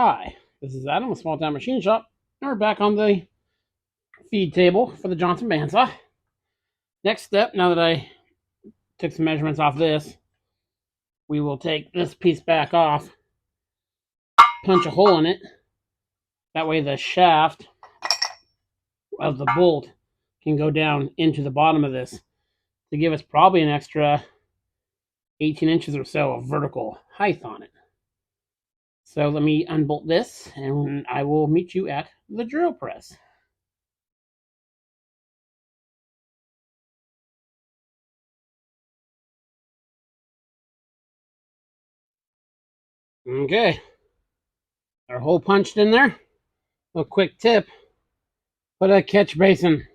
Hi, this is Adam with Small Town Machine Shop, and we're back on the feed table for the Johnson bandsaw. Next step, now that I took some measurements off this, we will take this piece back off, punch a hole in it. That way the shaft of the bolt can go down into the bottom of this to give us probably an extra 18 inches or so of vertical height on it. So let me unbolt this, and I will meet you at the drill press. Okay, our hole punched in there. A quick tip: put a catch basin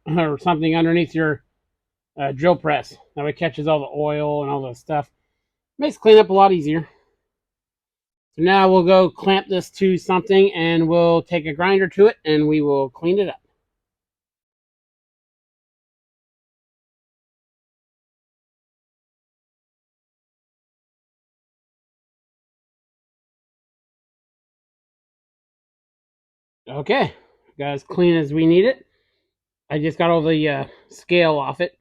or something underneath your drill press. That way it catches all the oil and all the stuff. Makes cleanup a lot easier. So now we'll go clamp this to something and we'll take a grinder to it and we will clean it up. Okay, got as clean as we need it. I just got all the scale off it.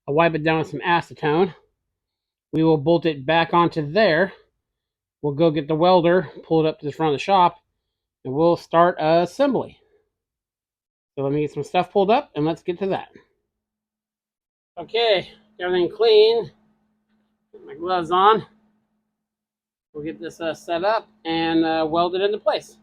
I'll wipe it down with some acetone. We will bolt it back onto there. We'll go get the welder, pull it up to the front of the shop, and we'll start assembly. So let me get some stuff pulled up and let's get to that. Okay, everything clean. Put my gloves on. We'll get this set up and weld it into place.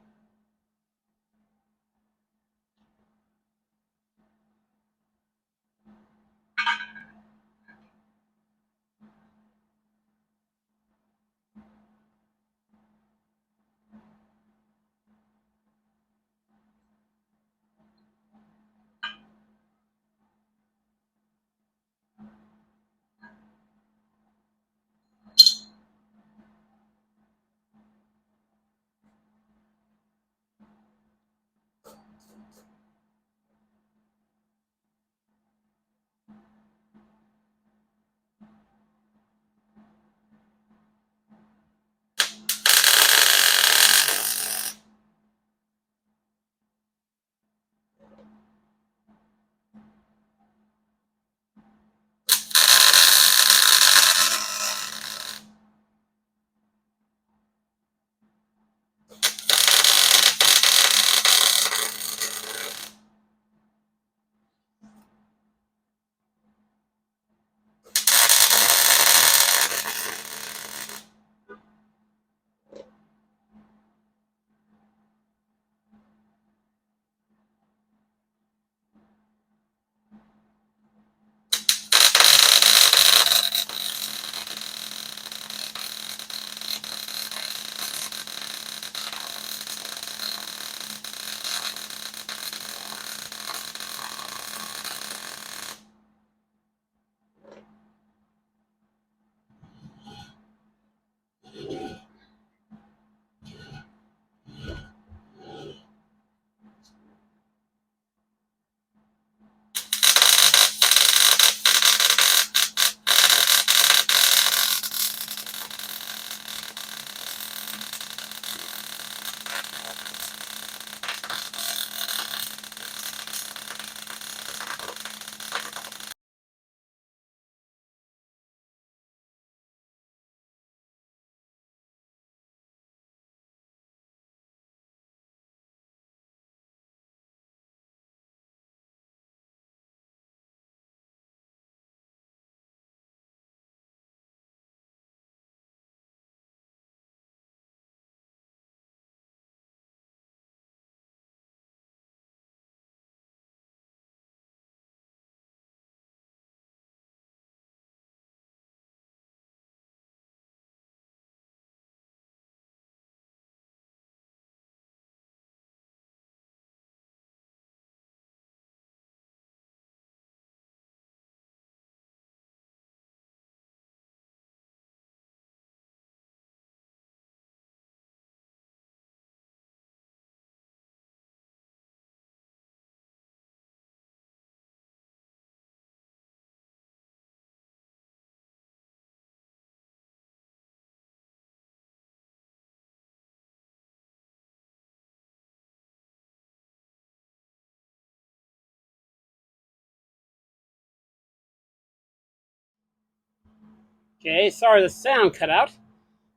Okay, sorry the sound cut out.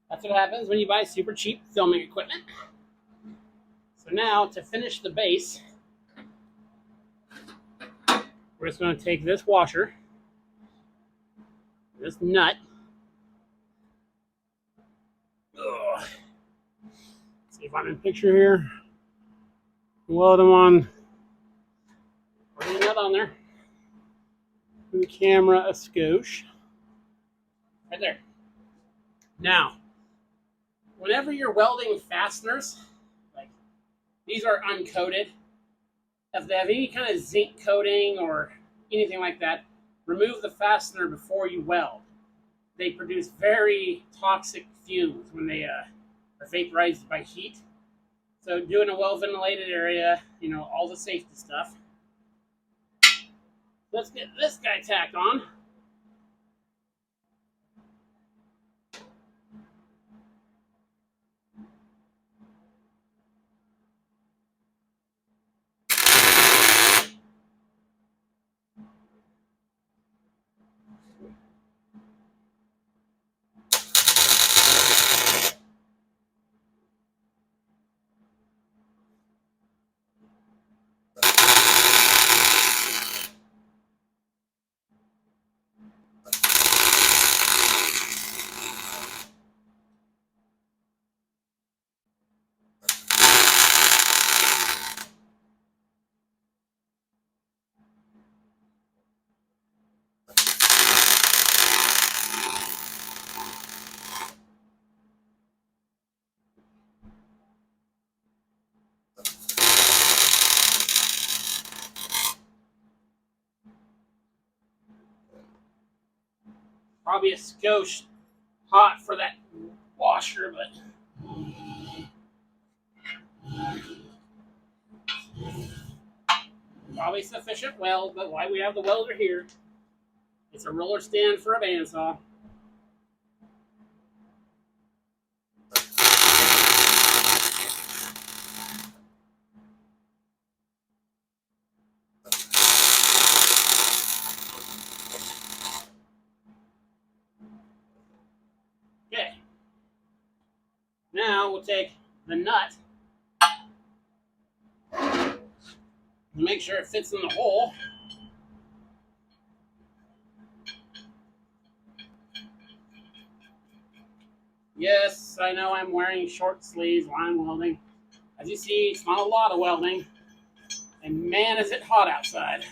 That's what happens when you buy super cheap filming equipment. So now, to finish the base, we're just going to take this washer, this nut. Ugh. See if I'm in picture here. Weld them on. Put the nut on there. Put the camera a skosh. Right there. Now, whenever you're welding fasteners, like these are uncoated. If they have any kind of zinc coating or anything like that, remove the fastener before you weld. They produce very toxic fumes when they are vaporized by heat. So do it in a well-ventilated area, all the safety stuff. Let's get this guy tacked on. Probably a skosh hot for that washer, but probably sufficient weld. But why we have the welder here? It's a roller stand for a bandsaw. Okay. Now we'll take the nut and make sure it fits in the hole. Yes, I know I'm wearing short sleeves while I'm welding. As you see, it's not a lot of welding. And man, is it hot outside.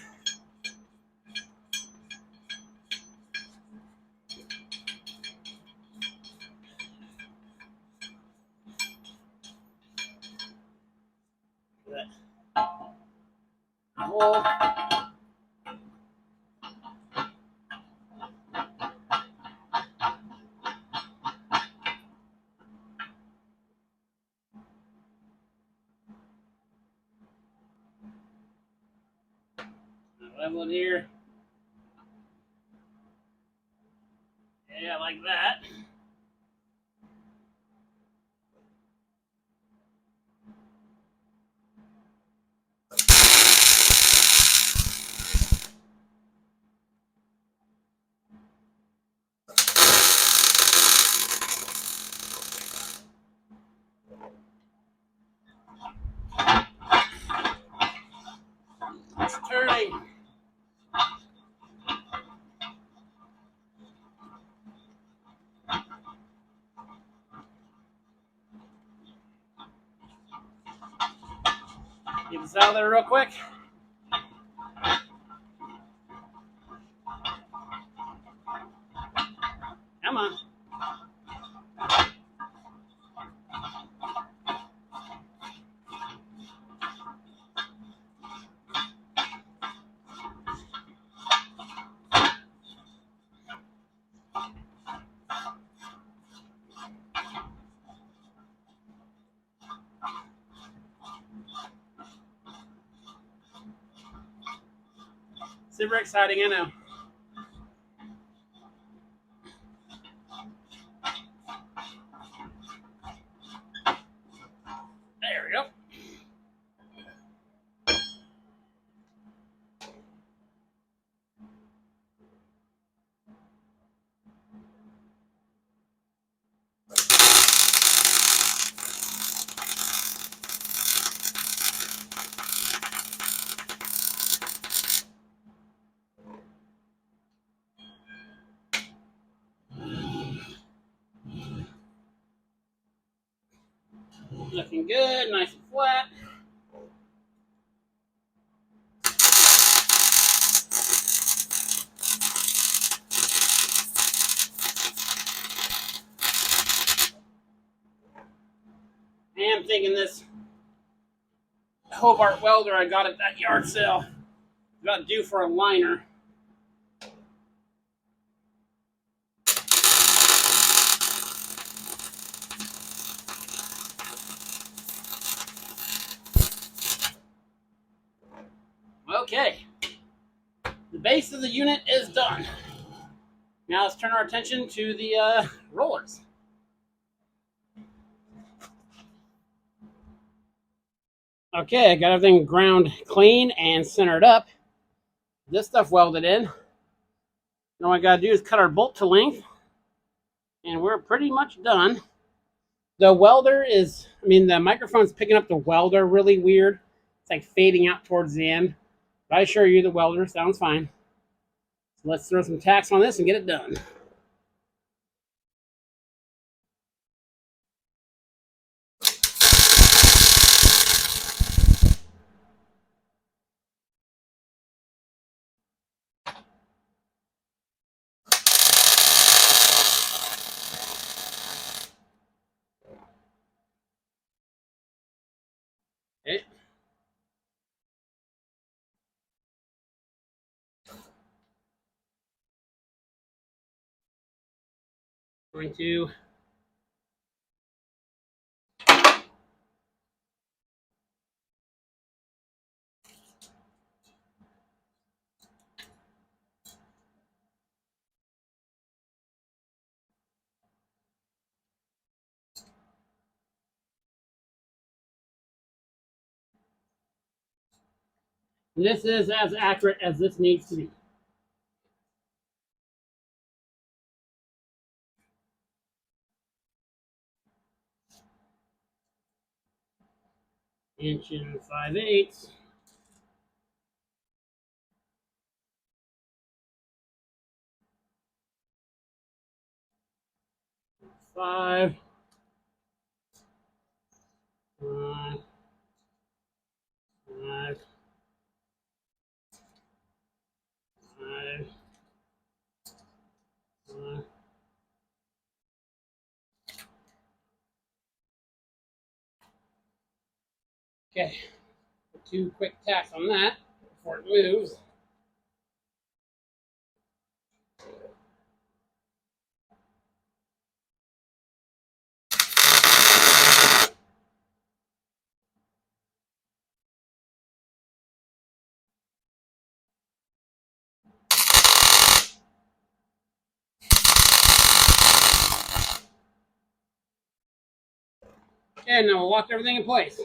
Hole. Level it here. Yeah, like that. It's turning. Get this out of there real quick. Come on. Super exciting, I know. There we go. Looking good, nice and flat. I am thinking this Hobart welder I got at that yard sale is about due for a liner. Okay, the base of the unit is done. Now let's turn our attention to the rollers. Okay, I got everything ground clean and centered up. This stuff welded in. Now all I gotta do is cut our bolt to length, and we're pretty much done. The welder is, the microphone's picking up the welder really weird. It's like fading out towards the end. But I assure you the welder sounds fine. So let's throw some tacks on this and get it done. Okay. Going to this is as accurate as this needs to be. Inch and 5/8. Five. 5. 5. 5. 5. Okay. Put 2 quick tacks on that before it moves. And now we'll lock everything in place.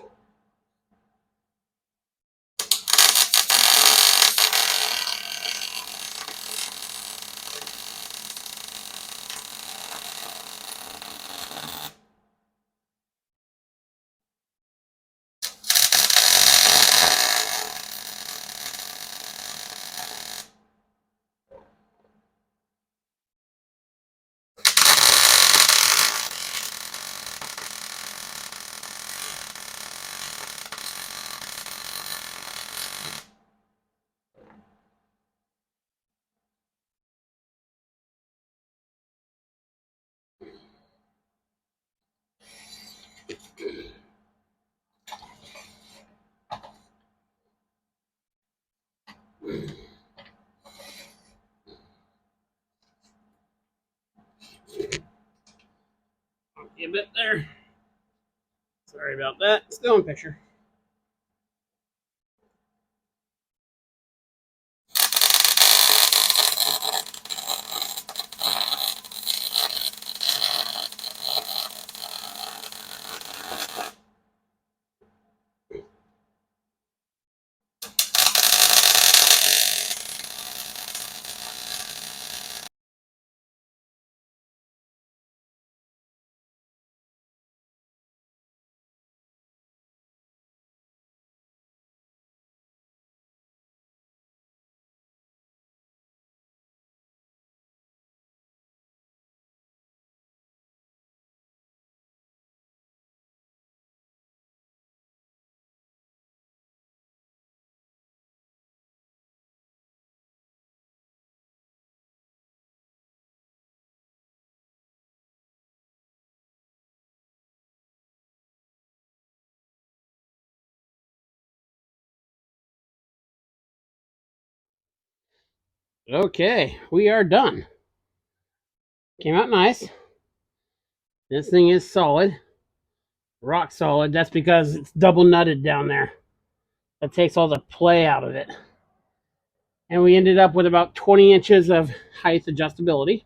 A bit there. Sorry about that. Still in picture. Okay, we are done. Came out nice. This thing is solid. Rock solid. That's because it's double nutted down there. That takes all the play out of it. And we ended up with about 20 inches of height adjustability.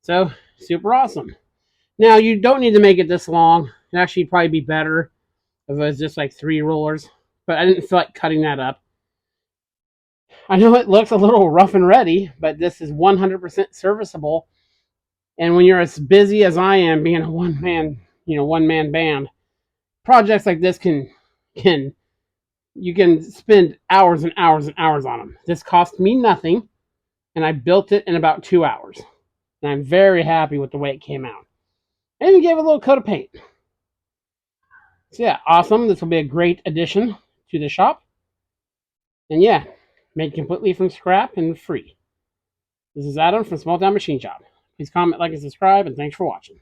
So, super awesome. Now, you don't need to make it this long. It'd actually probably be better if it was just like 3 rollers. But I didn't feel like cutting that up. I know it looks a little rough and ready, but this is 100% serviceable. And when you're as busy as I am, being a one-man band, projects like this can you can spend hours and hours and hours on them. This cost me nothing, and I built it in about 2 hours. And I'm very happy with the way it came out. And even gave it a little coat of paint. So yeah, awesome. This will be a great addition to the shop. And yeah, made completely from scrap and free. This is Adam from Small Town Machine Shop. Please comment, like, and subscribe, and thanks for watching.